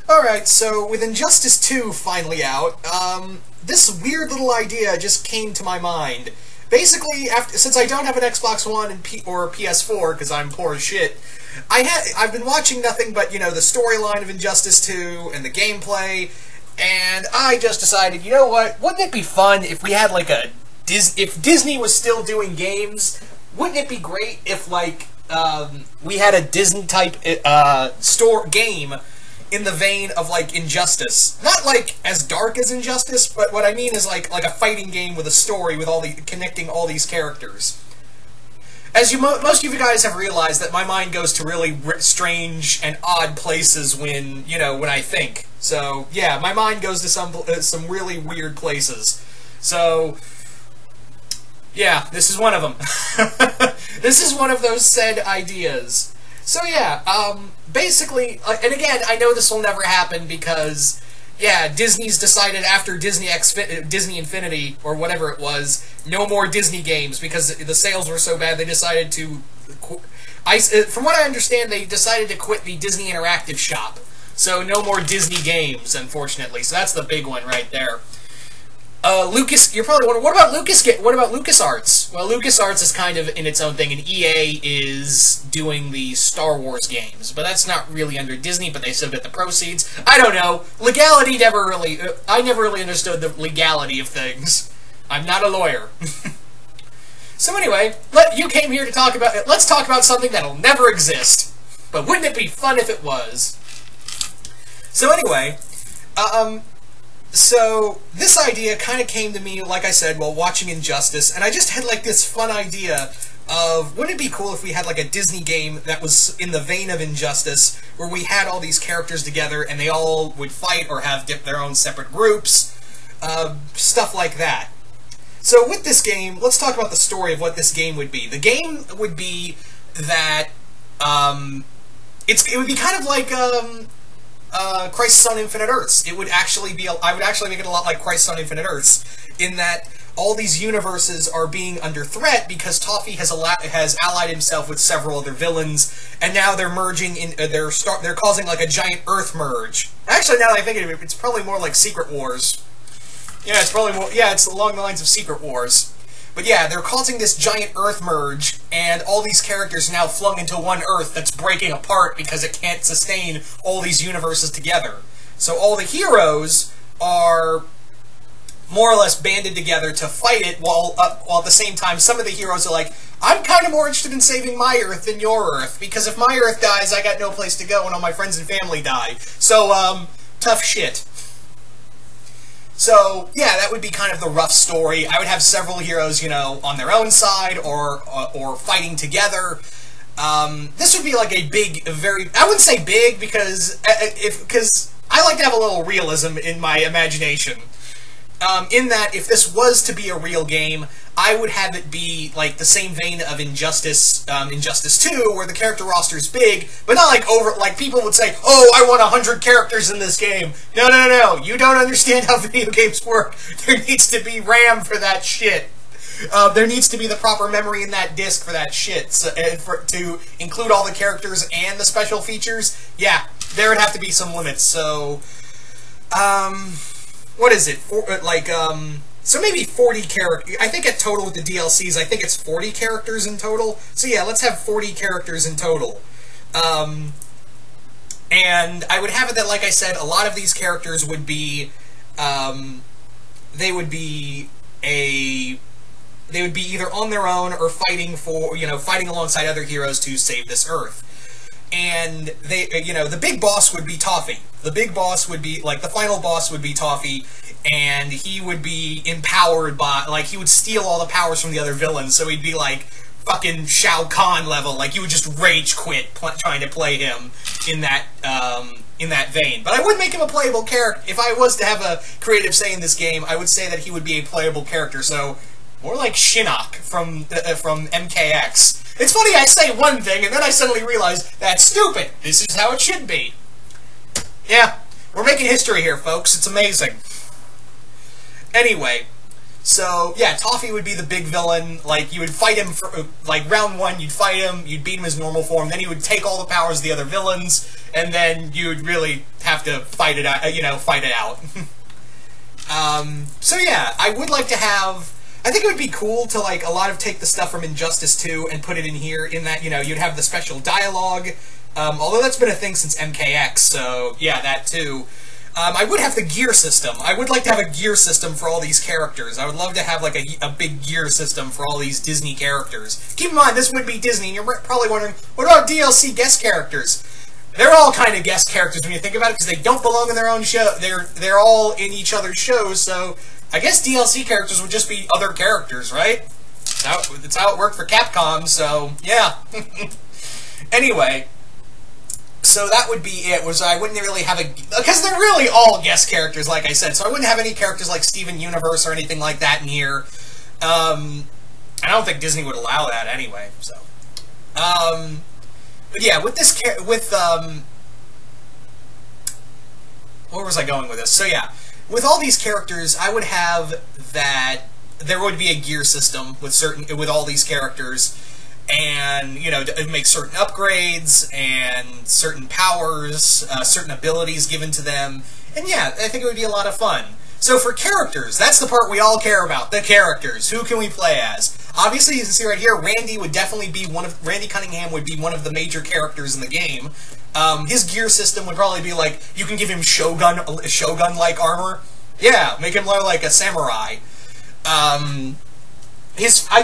Alright, so with Injustice 2 finally out, this weird little idea just came to my mind. Basically, since I don't have an Xbox One or PS4, because I'm poor as shit, I've been watching nothing but, the storyline of Injustice 2 and the gameplay, and I just decided, you know what, wouldn't it be fun if we had, like, if Disney was still doing games, wouldn't it be great if, like, we had a Disney-type, game in the vein of, like, Injustice. Not, like, as dark as Injustice, but what I mean is, like a fighting game with a story with connecting all these characters. As most of you guys have realized, that my mind goes to really strange and odd places when, when I think. So, yeah, my mind goes to some really weird places. So, yeah, this is one of them. This is one of those said ideas. So yeah, basically, and again, I know this will never happen because, yeah, Disney's decided after Disney Infinity, or whatever it was, no more Disney games because the sales were so bad they decided to, from what I understand, they decided to quit the Disney Interactive Shop. So no more Disney games, unfortunately. So that's the big one right there. Lucas, you're probably wondering, what about LucasArts? Well, LucasArts is kind of in its own thing, and EA is doing the Star Wars games, but that's not really under Disney, but they still get the proceeds. I don't know. Legality I never really understood the legality of things. I'm not a lawyer. So anyway, you came here to talk about, let's talk about something that'll never exist. But wouldn't it be fun if it was? So anyway, so, this idea kind of came to me, like I said, while watching Injustice, and I just had, like, this fun idea of, wouldn't it be cool if we had, like, a Disney game that was in the vein of Injustice, where we had all these characters together, and they all would fight or have their own separate groups, stuff like that. So, with this game, let's talk about the story of what this game would be. The game would be that, it would be kind of like, Crisis on Infinite Earths. It would actually be, I would actually make it a lot like Crisis on Infinite Earths, in that all these universes are being under threat because Toffee has allied himself with several other villains, and now they're merging in, they're causing like a giant Earth merge. Actually, now that I think of it, it's probably more like Secret Wars. Yeah, it's probably more, yeah, it's along the lines of Secret Wars. But yeah, they're causing this giant Earth merge, and all these characters are now flung into one Earth that's breaking apart because it can't sustain all these universes together. So all the heroes are more or less banded together to fight it, while at the same time some of the heroes are like, I'm kind of more interested in saving my Earth than your Earth, because if my Earth dies, I got no place to go and all my friends and family die. So, tough shit. So, yeah, that would be kind of the rough story. I would have several heroes, on their own side, or fighting together. This would be like a big, I wouldn't say big, because I like to have a little realism in my imagination. In that, if this was to be a real game, I would have it be, like, the same vein of Injustice 2, where the character roster is big, but not, like, people would say, oh, I want 100 characters in this game. No, no, no, no, you don't understand how video games work. There needs to be RAM for that shit. There needs to be the proper memory in that disc for that shit. So, to include all the characters and the special features, yeah, there would have to be some limits, so, what is it? So maybe 40 characters. I think at total with the DLCs, I think it's 40 characters in total. So yeah, let's have 40 characters in total. And I would have it that, like I said, a lot of these characters would be, they would be either on their own or fighting fighting alongside other heroes to save this Earth. And they, the big boss would be Toffee. The big boss would be, like, the final boss would be Toffee, and he would be empowered by, like, he would steal all the powers from the other villains, so he'd be, like, fucking Shao Kahn level, like, you would just rage quit trying to play him in that vein. But I would make him a playable character. If I was to have a creative say in this game, I would say that he would be a playable character, so more like Shinnok from MKX. It's funny, I say one thing, and then I suddenly realize, that's stupid. This is how it should be. Yeah, we're making history here, folks. It's amazing. Anyway, So, yeah, Toffee would be the big villain. Like, you would fight him for, like, round one, you'd fight him, you'd beat him his normal form, then he would take all the powers of the other villains, and then you'd really have to fight it out, fight it out. So yeah, I would like to have... I think it would be cool to, like, take the stuff from Injustice 2 and put it in here, in that, you'd have the special dialogue, although that's been a thing since MKX, so, yeah, that too. I would have the gear system. I would like to have a gear system for all these characters. I would love to have, like, a big gear system for all these Disney characters. Keep in mind, this would be Disney, and you're probably wondering, what about DLC guest characters? They're all kind of guest characters when you think about it, because they don't belong in their own show. They're all in each other's shows, so I guess DLC characters would just be other characters, right? That's how it worked for Capcom, so yeah. Anyway, so that would be it. I wouldn't really have because they're really all guest characters, like I said, so I wouldn't have any characters like Steven Universe or anything like that in here. I don't think Disney would allow that anyway, so. But yeah, with this, where was I going with this? So yeah, with all these characters, I would have that there would be a gear system with all these characters, and to make certain upgrades and certain powers, certain abilities given to them, and yeah, I think it would be a lot of fun. So for characters, that's the part we all care about, the characters. Who can we play as? Obviously, you can see right here, Randy Cunningham would be one of the major characters in the game. His gear system would probably be like, you can give him Shogun-like armor. Yeah, make him look like a samurai. I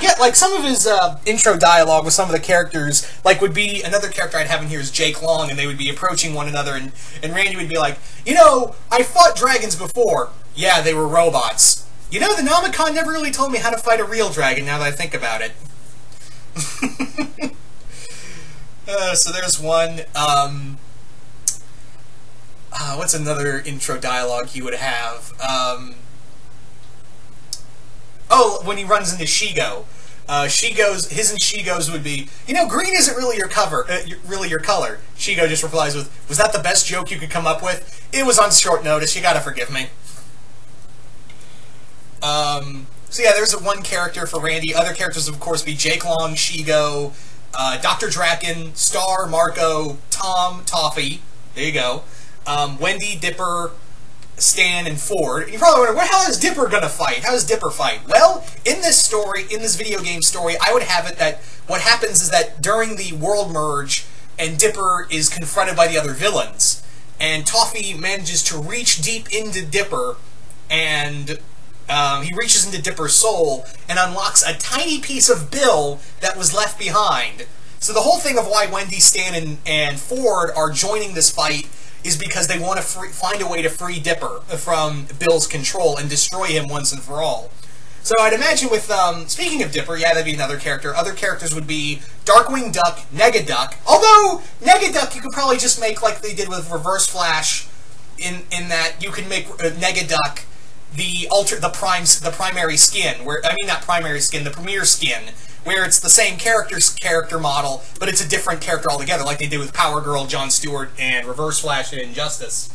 get, like, some of his intro dialogue with some of the characters, like, would be, another character I'd have in here is Jake Long, and they would be approaching one another, and Randy would be like, I fought dragons before. Yeah, they were robots. The Nomicon never really told me how to fight a real dragon, now that I think about it. So there's one, what's another intro dialogue he would have? Oh, when he runs into Shigo. His and Shigo's would be, green isn't really your color. Shigo just replies with, was that the best joke you could come up with? It was on short notice, you gotta forgive me. So yeah, there's one character for Randy. Other characters, of course, be Jake Long, Shigo, Dr. Draken, Star, Marco, Tom, Toffee. There you go. Wendy, Dipper, Stan, and Ford. You're probably wondering, how is Dipper gonna fight? How does Dipper fight? Well, in this video game story, I would have it that what happens is that during the world merge, and Dipper is confronted by the other villains, and Toffee manages to reach deep into Dipper, and he reaches into Dipper's soul and unlocks a tiny piece of Bill that was left behind. So the whole thing of why Wendy, Stan, and Ford are joining this fight is because they want to find a way to free Dipper from Bill's control and destroy him once and for all. So I'd imagine with, speaking of Dipper, yeah, that'd be another character. Other characters would be Darkwing Duck, Negaduck. Although, Negaduck you could probably just make like they did with Reverse Flash, in that you can make Negaduck the primary skin, the premier skin, where it's the same character model, but it's a different character altogether, like they did with Power Girl, Jon Stewart, and Reverse Flash and Injustice.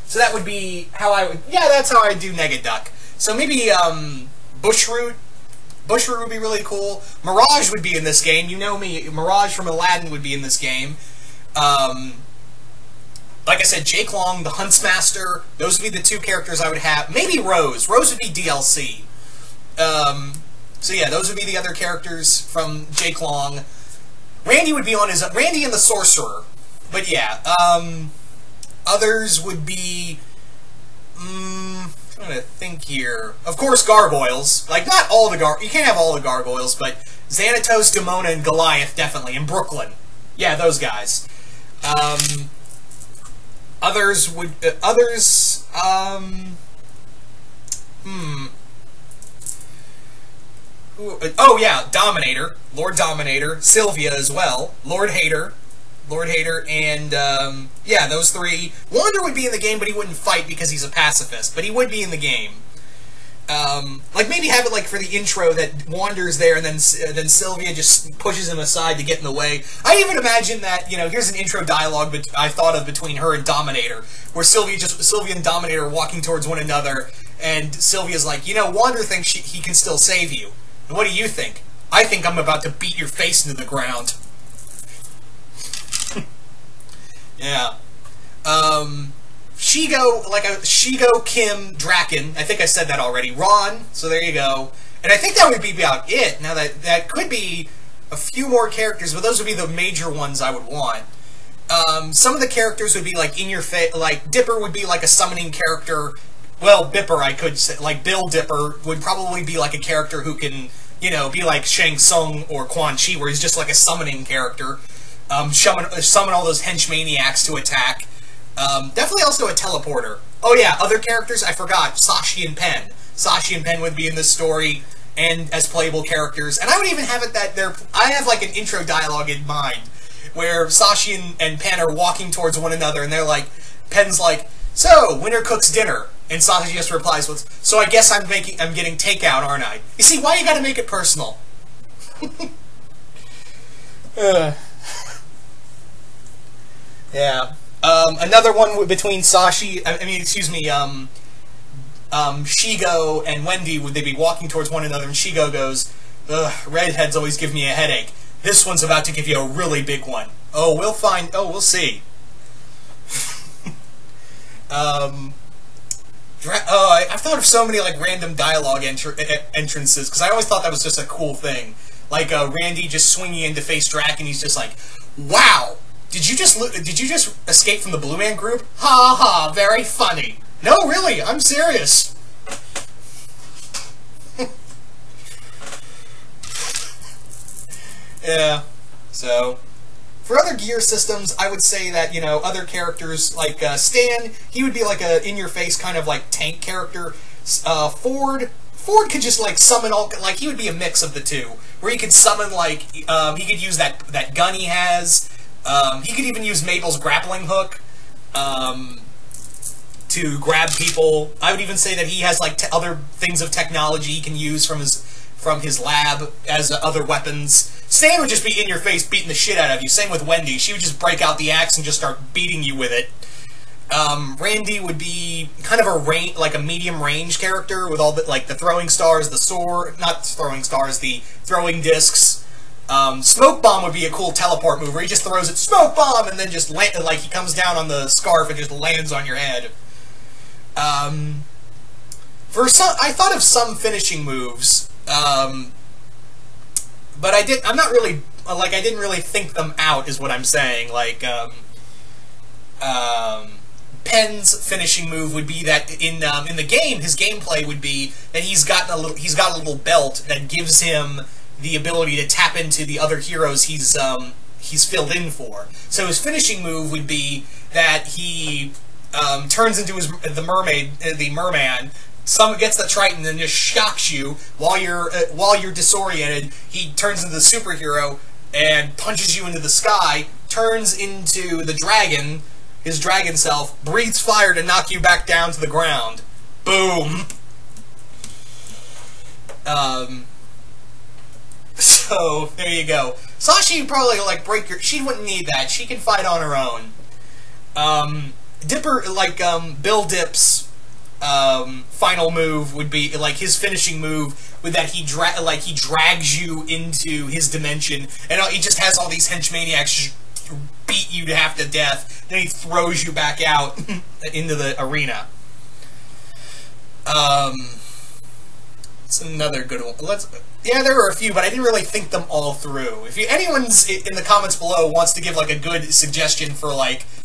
So that would be how I would, yeah, that's how I do Negaduck. So maybe, Bushroot. Bushroot would be really cool. Mirage would be in this game. You know me, Mirage from Aladdin would be in this game. Like I said, Jake Long, the Huntsmaster, those would be the two characters I would have. Maybe Rose. Rose would be DLC. So yeah, those would be the other characters from Jake Long. Randy would be on his... Randy and the Sorcerer. But yeah, others would be... I'm trying to think here. Of course, Gargoyles. Like, not all the you can't have all the Gargoyles, but Xanatos, Demona, and Goliath, definitely. And Brooklyn. Yeah, those guys. Others would... Oh, yeah, Dominator. Lord Dominator. Sylvia as well. Lord Hater, and, yeah, those three. Wander would be in the game, but he wouldn't fight because he's a pacifist, but he would be in the game. Like maybe have it like for the intro that Wander's there, and then Sylvia just pushes him aside to get in the way. I even imagine that, you know, here's an intro dialogue I thought of between her and Dominator, where Sylvia and Dominator are walking towards one another, and Sylvia's like, you know, Wander thinks he can still save you. And what do you think? I think I'm about to beat your face into the ground. Yeah. Shigo, Kim, Draken. I think I said that already. Ron, so there you go. And I think that would be about it. Now, that could be a few more characters, but those would be the major ones I would want. Some of the characters would be, like, in your face. Like, Dipper would be, like, a summoning character. Well, Bipper, I could say. Like, Bill Dipper would probably be, like, a character who can, you know, be like Shang Tsung or Quan Chi, where he's just, like, a summoning character. Summon all those henchmaniacs to attack. Definitely also a teleporter. Oh yeah, other characters, I forgot. Sashi and Pen. Sashi and Pen would be in this story, and as playable characters. And I would even have it that I have like an intro dialogue in mind, where Sashi and Pen are walking towards one another, and they're like, Pen's like, so, winner cooks dinner. And Sashi just replies with, so I guess I'm getting takeout, aren't I? You see, why you gotta make it personal? Yeah. Another one between Shigo and Wendy, would they be walking towards one another, and Shigo goes, ugh, redheads always give me a headache. This one's about to give you a really big one. Oh, we'll see. I've thought of so many, like, random dialogue entrances, because I always thought that was just a cool thing. Like, Randy just swinging in to face Drac, and he's just like, wow! Did you just escape from the Blue Man Group? Ha ha, very funny. No, really, I'm serious. Yeah, so, for other gear systems, I would say that, you know, other characters, like, Stan, he would be like a in-your-face kind of, like, tank character. Ford could just, like, summon all, like, he would be a mix of the two, where he could summon, like, he could use that gun he has. He could even use Mabel's grappling hook to grab people. I would even say that he has like other things of technology he can use from his lab as other weapons. Stan would just be in your face beating the shit out of you. Same with Wendy. She would just break out the axe and just start beating you with it. Randy would be kind of a medium range character with all the the throwing stars, the sword, not throwing stars, the throwing discs. Smoke Bomb would be a cool teleport move where he just throws it, Smoke Bomb, and then just he comes down on the scarf and just lands on your head. I thought of some finishing moves, but I didn't really think them out, is what I'm saying. Like, Pen's finishing move would be that in the game, his gameplay would be that he's got a little belt that gives him the ability to tap into the other heroes he's filled in for. So his finishing move would be that he turns into the merman, gets the Triton, and just shocks you while you're disoriented. He turns into the superhero and punches you into the sky, turns into the dragon, his dragon self, breathes fire to knock you back down to the ground. Boom. So, there you go. Sashi would probably, she wouldn't need that. She can fight on her own. Dipper, Bill Dip's, final move would be, his finishing move with that he drags you into his dimension, and he just has all these henchmaniacs beat you to half to death, then he throws you back out into the arena. It's another good one. Yeah, there were a few, but I didn't really think them all through. If anyone's in the comments below wants to give a good suggestion for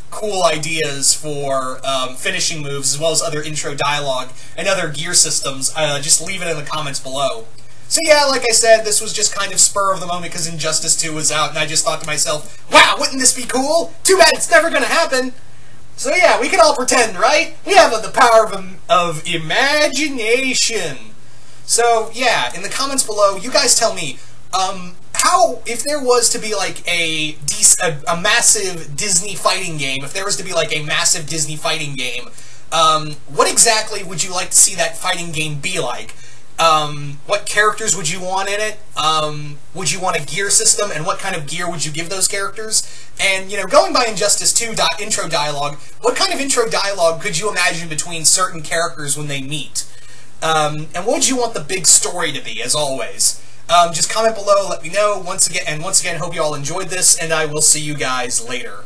cool ideas for finishing moves as well as other intro dialogue and other gear systems, just leave it in the comments below. So yeah, like I said, this was just kind of spur of the moment because Injustice 2 was out, and I just thought to myself, wow, wouldn't this be cool? Too bad it's never gonna happen. So yeah, we can all pretend, right? We have the power of imagination. So, yeah, in the comments below, you guys tell me, if there was to be, a massive Disney fighting game, What exactly would you like to see that fighting game be like? What characters would you want in it? Would you want a gear system, and what kind of gear would you give those characters? And, going by Injustice 2 intro dialogue, what kind of intro dialogue could you imagine between certain characters when they meet? And what would you want the big story to be, as always? Just comment below, let me know. Once again, hope you all enjoyed this, and I will see you guys later.